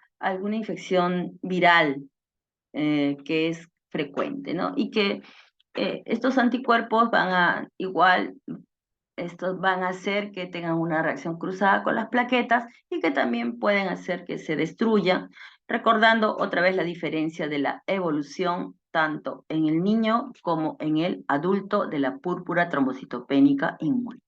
infección viral que es frecuente, ¿no? Y que estos anticuerpos estos van a hacer que tengan una reacción cruzada con las plaquetas, y que también pueden hacer que se destruyan, recordando otra vez la diferencia de la evolución tanto en el niño como en el adulto de la púrpura trombocitopénica inmune.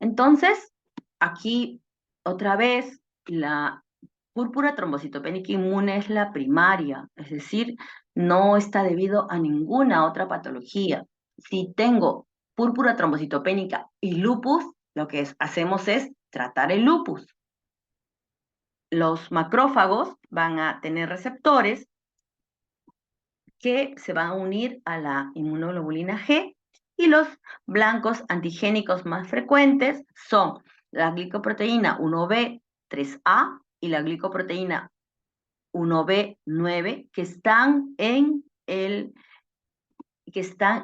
Entonces, aquí otra vez la púrpura trombocitopénica inmune es la primaria, es decir, no está debido a ninguna otra patología. Si tengo púrpura trombocitopénica y lupus, lo que hacemos es tratar el lupus. Los macrófagos van a tener receptores que se van a unir a la inmunoglobulina G, y los blancos antigénicos más frecuentes son la glicoproteína 1B3A y la glicoproteína 1B9, que están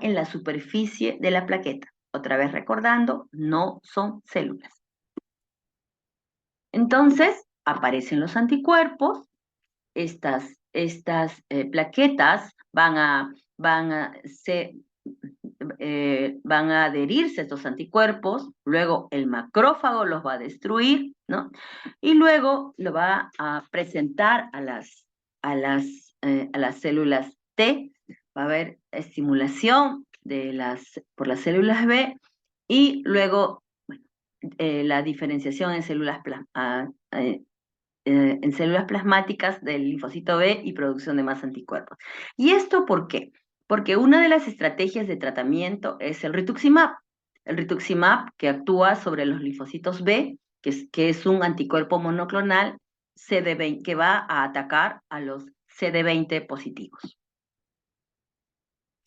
en la superficie de la plaqueta. Otra vez recordando, no son células. Entonces, aparecen los anticuerpos, estas plaquetas van a adherirse a estos anticuerpos, luego el macrófago los va a destruir, ¿no? Y luego lo va a presentar a las células T, va a haber estimulación por las células B, y luego, bueno, la diferenciación en en células plasmáticas del linfocito B y producción de más anticuerpos. ¿Y esto por qué? Porque una de las estrategias de tratamiento es el rituximab. El rituximab que actúa sobre los linfocitos B, que es un anticuerpo monoclonal CD20, que va a atacar a los CD20 positivos,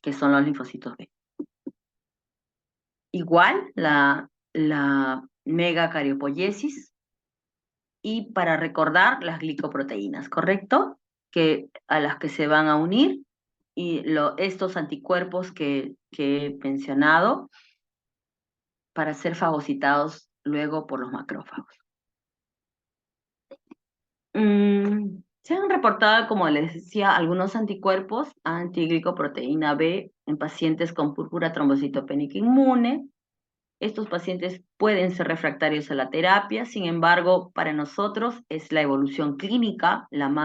que son los linfocitos B. Igual la megacariopóyesis, y para recordar las glicoproteínas, ¿correcto? A las que se van a unir y estos anticuerpos que he mencionado para ser fagocitados luego por los macrófagos. Se han reportado, como les decía, algunos anticuerpos antiglicoproteína B en pacientes con púrpura trombocitopénica inmune. Estos pacientes pueden ser refractarios a la terapia, sin embargo, para nosotros es la evolución clínica la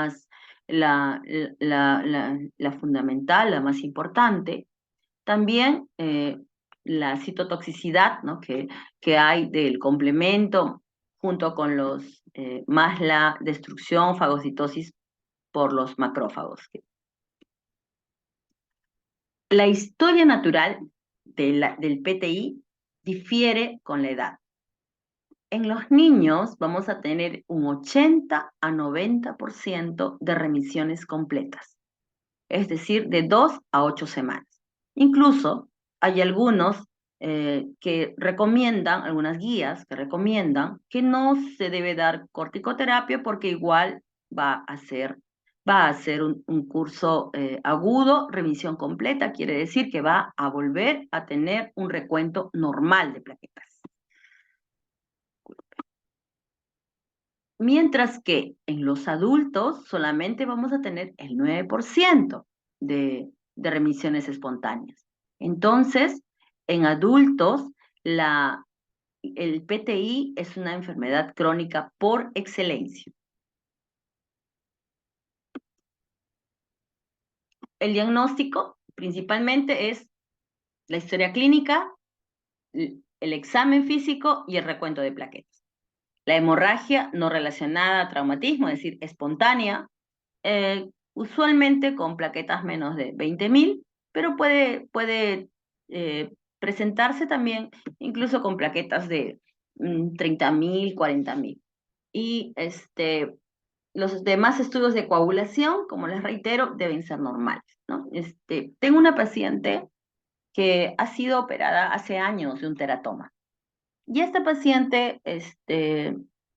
fundamental, la más importante. También la citotoxicidad, ¿no? que hay del complemento junto con más la destrucción, fagocitosis por los macrófagos. La historia natural del PTI difiere con la edad. En los niños vamos a tener un 80 a 90% de remisiones completas, es decir, de 2 a 8 semanas. Incluso hay algunos que recomiendan, algunas guías que recomiendan que no se debe dar corticoterapia porque igual va a ser un curso agudo, remisión completa, quiere decir que va a volver a tener un recuento normal de plaquetas. Mientras que en los adultos solamente vamos a tener el 9% de remisiones espontáneas. Entonces, en adultos, el PTI es una enfermedad crónica por excelencia. El diagnóstico principalmente es la historia clínica, el examen físico y el recuento de plaquetas. La hemorragia no relacionada a traumatismo, es decir, espontánea, usualmente con plaquetas menos de 20.000, pero puede presentarse también incluso con plaquetas de 30.000, 40.000. Y los demás estudios de coagulación, como les reitero, deben ser normales, ¿no? Tengo una paciente que ha sido operada hace años de un teratoma. Y esta paciente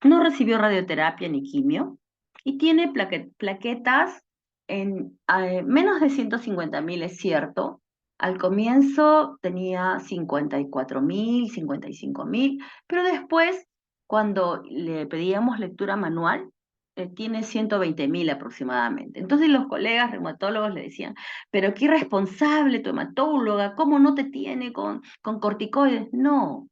no recibió radioterapia ni quimio y tiene plaquetas en menos de 150.000, es cierto. Al comienzo tenía 54.000, 55.000, pero después, cuando le pedíamos lectura manual, tiene 120.000 aproximadamente. Entonces los colegas reumatólogos le decían, pero qué irresponsable tu hematóloga, ¿cómo no te tiene con corticoides? No.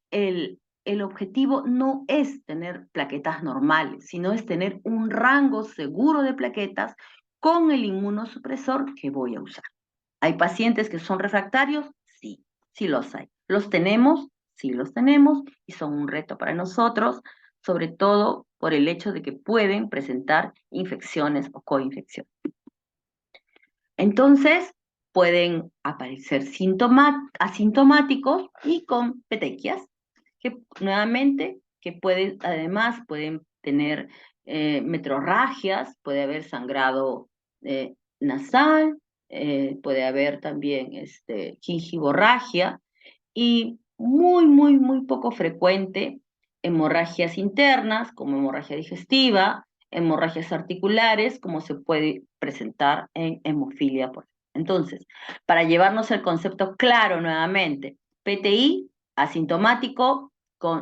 El objetivo no es tener plaquetas normales, sino es tener un rango seguro de plaquetas con el inmunosupresor que voy a usar. ¿Hay pacientes que son refractarios? Sí, sí los hay. ¿Los tenemos? Sí los tenemos y son un reto para nosotros, sobre todo por el hecho de que pueden presentar infecciones o coinfecciones. Entonces, pueden aparecer asintomáticos y con petequias, que nuevamente, además pueden tener metrorragias, puede haber sangrado nasal, puede haber también gingivorragia y muy, muy, muy poco frecuente hemorragias internas, como hemorragia digestiva, hemorragias articulares, como se puede presentar en hemofilia. Entonces, para llevarnos el concepto claro nuevamente, PTI asintomático,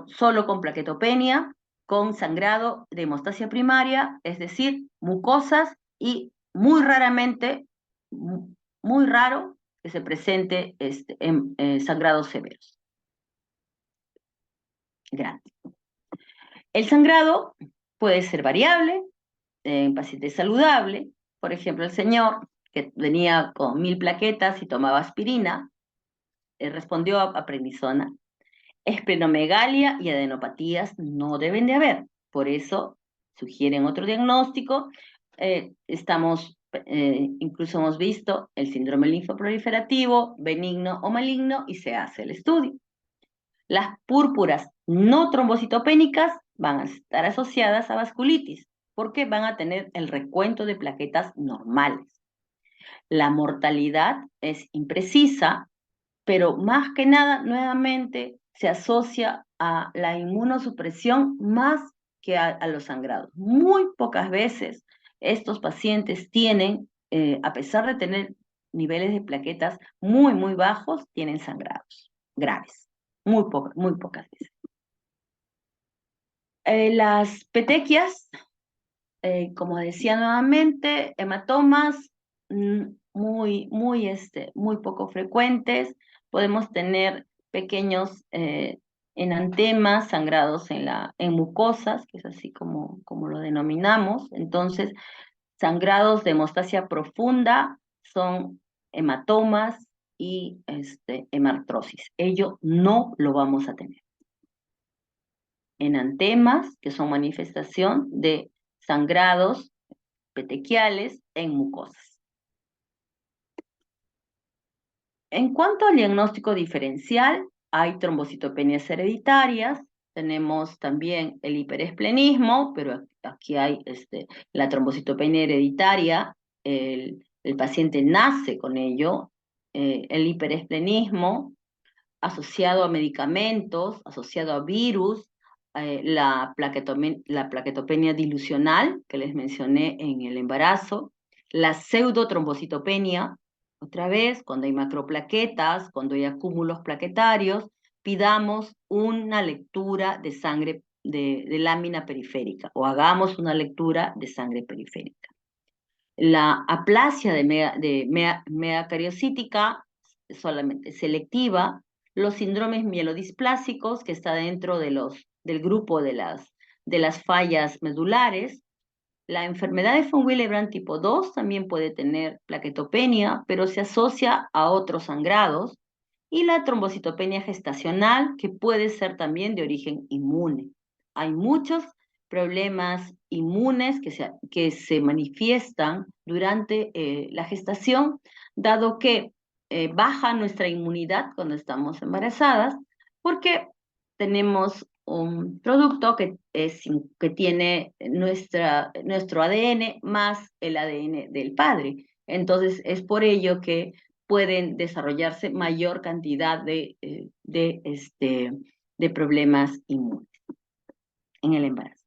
solo con plaquetopenia, con sangrado de hemostasia primaria, es decir, mucosas y muy raramente, muy raro, que se presente sangrados severos. Grande. El sangrado puede ser variable en pacientes saludables. Por ejemplo, el señor que venía con 1.000 plaquetas y tomaba aspirina, respondió a prednisona. Esplenomegalia y adenopatías no deben de haber. Por eso sugieren otro diagnóstico. Incluso hemos visto el síndrome linfoproliferativo, benigno o maligno, y se hace el estudio. Las púrpuras no trombocitopénicas van a estar asociadas a vasculitis, porque van a tener el recuento de plaquetas normales. La mortalidad es imprecisa, pero más que nada, nuevamente, se asocia a la inmunosupresión más que a los sangrados. Muy pocas veces estos pacientes tienen, a pesar de tener niveles de plaquetas muy, muy bajos, tienen sangrados graves. Muy pocas veces. Las petequias, como decía nuevamente, hematomas muy poco frecuentes. Podemos tener pequeños enantemas sangrados en mucosas, que es así como lo denominamos. Entonces, sangrados de hemostasia profunda son hematomas y hemartrosis. Ello no lo vamos a tener. Enantemas, que son manifestación de sangrados petequiales en mucosas. En cuanto al diagnóstico diferencial, hay trombocitopenias hereditarias, tenemos también el hiperesplenismo, pero aquí hay la trombocitopenia hereditaria, el paciente nace con ello, el hiperesplenismo asociado a medicamentos, asociado a virus, la plaquetopenia dilucional, que les mencioné en el embarazo, la pseudotrombocitopenia, otra vez, cuando hay macroplaquetas, cuando hay acúmulos plaquetarios, pidamos una lectura de sangre de lámina periférica, o hagamos una lectura de sangre periférica. La aplasia de megacariocítica, solamente selectiva, los síndromes mielodisplásicos, que está dentro del grupo de las fallas medulares. La enfermedad de von Willebrand tipo 2 también puede tener plaquetopenia, pero se asocia a otros sangrados. Y la trombocitopenia gestacional, que puede ser también de origen inmune. Hay muchos problemas inmunes que se manifiestan durante la gestación, dado que baja nuestra inmunidad cuando estamos embarazadas, porque tenemos un producto que tiene nuestro ADN más el ADN del padre. Entonces, es por ello que pueden desarrollarse mayor cantidad de problemas inmunes en el embarazo.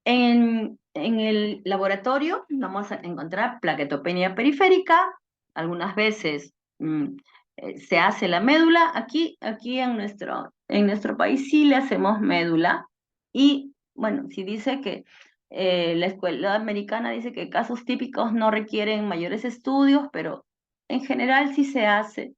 En el laboratorio vamos a encontrar plaquetopenia periférica, algunas veces se hace la médula. Aquí en nuestro país sí le hacemos médula, y bueno, si dice que la escuela americana dice que casos típicos no requieren mayores estudios, pero en general sí se hace.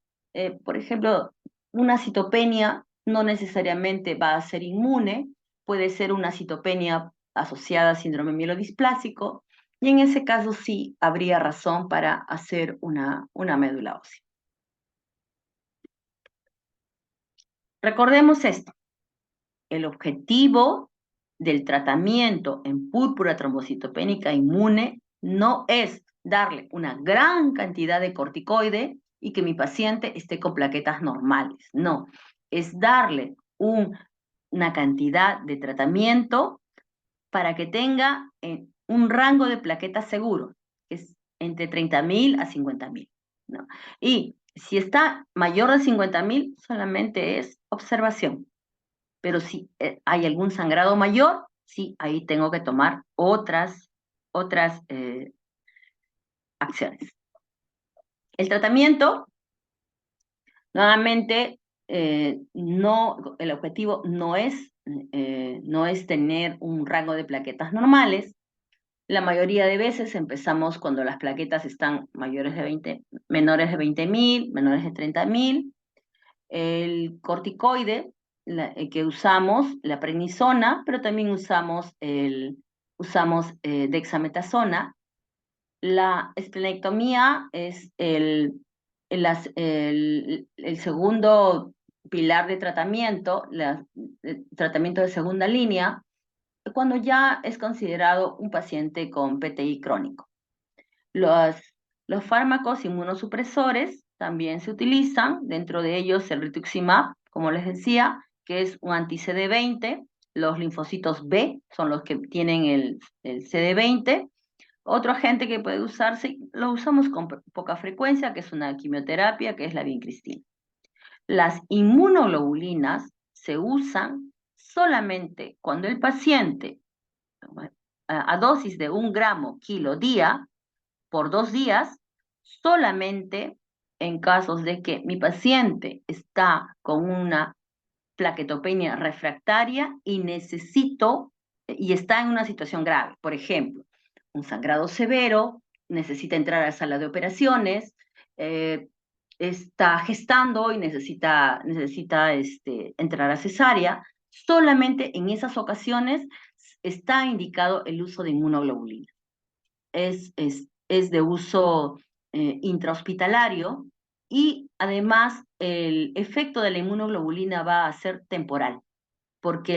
Por ejemplo, una citopenia no necesariamente va a ser inmune, puede ser una citopenia asociada a síndrome mielodisplásico, y en ese caso sí habría razón para hacer una médula ósea. Recordemos esto: el objetivo del tratamiento en púrpura trombocitopénica inmune no es darle una gran cantidad de corticoide y que mi paciente esté con plaquetas normales, no, es darle una cantidad de tratamiento para que tenga un rango de plaquetas seguro, que es entre 30.000 a 50.000, ¿no? Y si está mayor de 50.000, solamente es observación. Pero si hay algún sangrado mayor, sí, ahí tengo que tomar otras acciones. El tratamiento, nuevamente, el objetivo no es tener un rango de plaquetas normales. La mayoría de veces empezamos cuando las plaquetas están menores de 20.000, menores de 30.000. El corticoide que usamos, la prednisona, pero también usamos dexametasona. La esplenectomía es el segundo pilar de tratamiento, tratamiento de segunda línea, cuando ya es considerado un paciente con PTI crónico. Los fármacos inmunosupresores también se utilizan, dentro de ellos el rituximab, como les decía, que es un anti-CD20, los linfocitos B son los que tienen el CD20. Otro agente que puede usarse, lo usamos con poca frecuencia, que es una quimioterapia, que es la vincristina. Las inmunoglobulinas se usan solamente cuando el paciente, a dosis de 1 gramo kilo día, por 2 días, solamente en casos de que mi paciente está con una plaquetopenia refractaria y está en una situación grave. Por ejemplo, un sangrado severo, necesita entrar a la sala de operaciones, está gestando y necesita entrar a cesárea. Solamente en esas ocasiones está indicado el uso de inmunoglobulina. Es de uso intrahospitalario, y además el efecto de la inmunoglobulina va a ser temporal, porque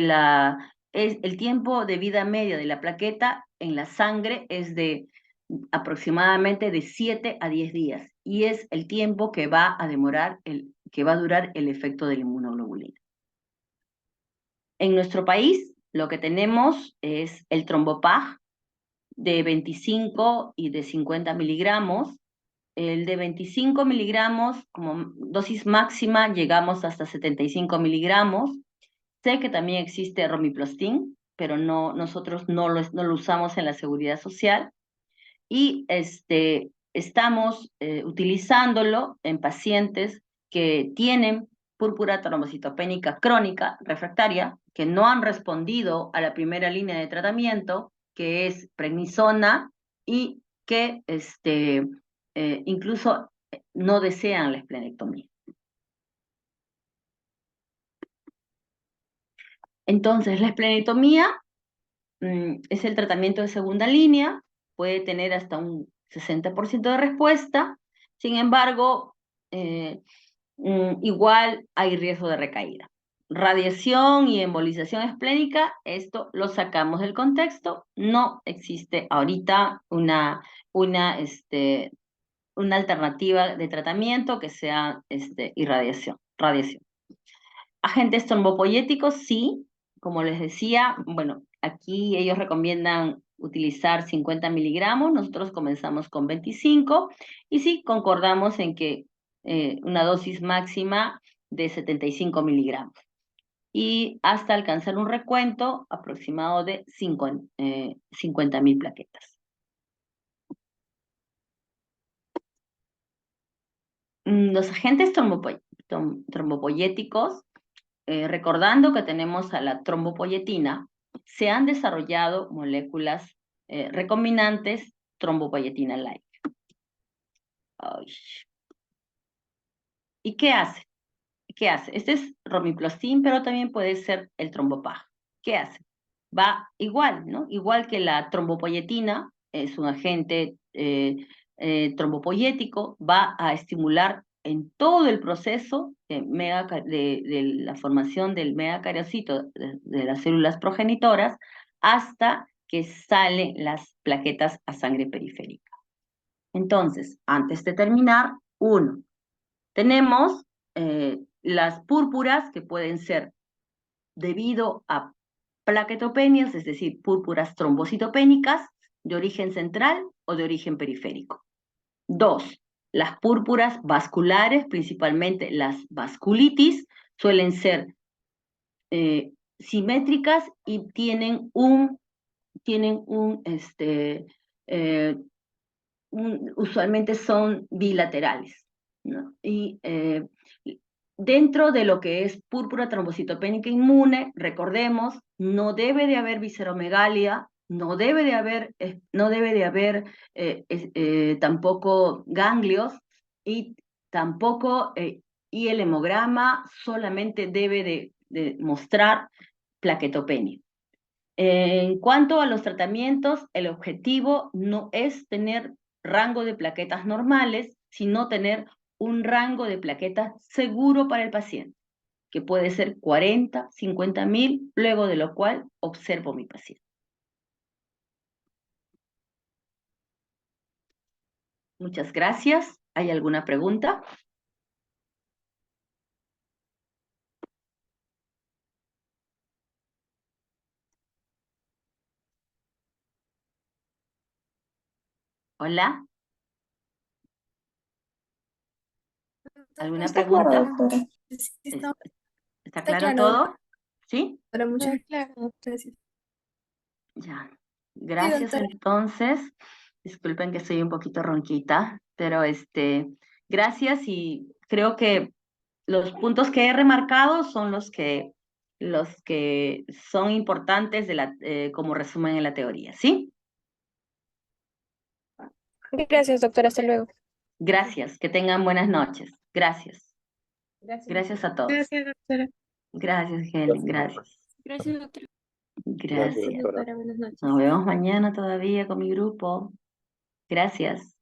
el tiempo de vida media de la plaqueta en la sangre es de aproximadamente de 7 a 10 días, y es el tiempo que va a durar el efecto de la inmunoglobulina. En nuestro país lo que tenemos es el Trombopag de 25 y de 50 miligramos. El de 25 miligramos, como dosis máxima, llegamos hasta 75 miligramos. Sé que también existe Romiplastin, pero nosotros no lo usamos en la seguridad social. Y estamos utilizándolo en pacientes que tienen púrpura trombocitopénica crónica refractaria, que no han respondido a la primera línea de tratamiento, que es prednisona, y que incluso no desean la esplenectomía. Entonces, la esplenectomía es el tratamiento de segunda línea, puede tener hasta un 60% de respuesta. Sin embargo, igual hay riesgo de recaída. Radiación y embolización esplénica, esto lo sacamos del contexto. No existe ahorita una alternativa de tratamiento que sea irradiación, radiación. Agentes trombopoyéticos, sí, como les decía, bueno, aquí ellos recomiendan utilizar 50 miligramos, nosotros comenzamos con 25, y sí, concordamos en que una dosis máxima de 75 miligramos, y hasta alcanzar un recuento aproximado de 50.000 plaquetas. Los agentes trombopoyéticos, recordando que tenemos a la trombopoyetina, se han desarrollado moléculas recombinantes trombopoyetina-like. ¿Y qué hace? ¿Qué hace? Este es romiplastin, pero también puede ser el trombopag. ¿Qué hace? Va igual, ¿no? Igual que la trombopoyetina, es un agente trombopoyético, va a estimular en todo el proceso de la formación del megacariocito de las células progenitoras, hasta que salen las plaquetas a sangre periférica. Entonces, antes de terminar, tenemos las púrpuras, que pueden ser debido a plaquetopenias, es decir, púrpuras trombocitopénicas de origen central o de origen periférico. 2, las púrpuras vasculares, principalmente las vasculitis, suelen ser simétricas y usualmente son bilaterales, ¿no? Y dentro de lo que es púrpura trombocitopénica inmune, recordemos, no debe de haber visceromegalia, no debe de haber tampoco ganglios, y tampoco, y el hemograma solamente debe de mostrar plaquetopenia. En cuanto a los tratamientos, el objetivo no es tener rango de plaquetas normales, sino tener un rango de plaquetas seguro para el paciente, que puede ser 40, 50.000, luego de lo cual observo mi paciente. Muchas gracias. ¿Hay alguna pregunta? Hola. ¿Alguna pregunta? ¿Está claro todo? ¿Sí? Para muchas Claro. gracias. Ya. Gracias doctora. entonces. Disculpen que estoy un poquito ronquita, pero gracias y creo que los puntos que he remarcado son los que son importantes como resumen en la teoría, ¿sí? Gracias, doctora. Hasta luego. Gracias, que tengan buenas noches. Gracias. Gracias a todos. Gracias, doctora. Gracias, Helen, gracias. Gracias, doctora. Gracias. Doctora, buenas noches. Nos vemos mañana todavía con mi grupo. Gracias.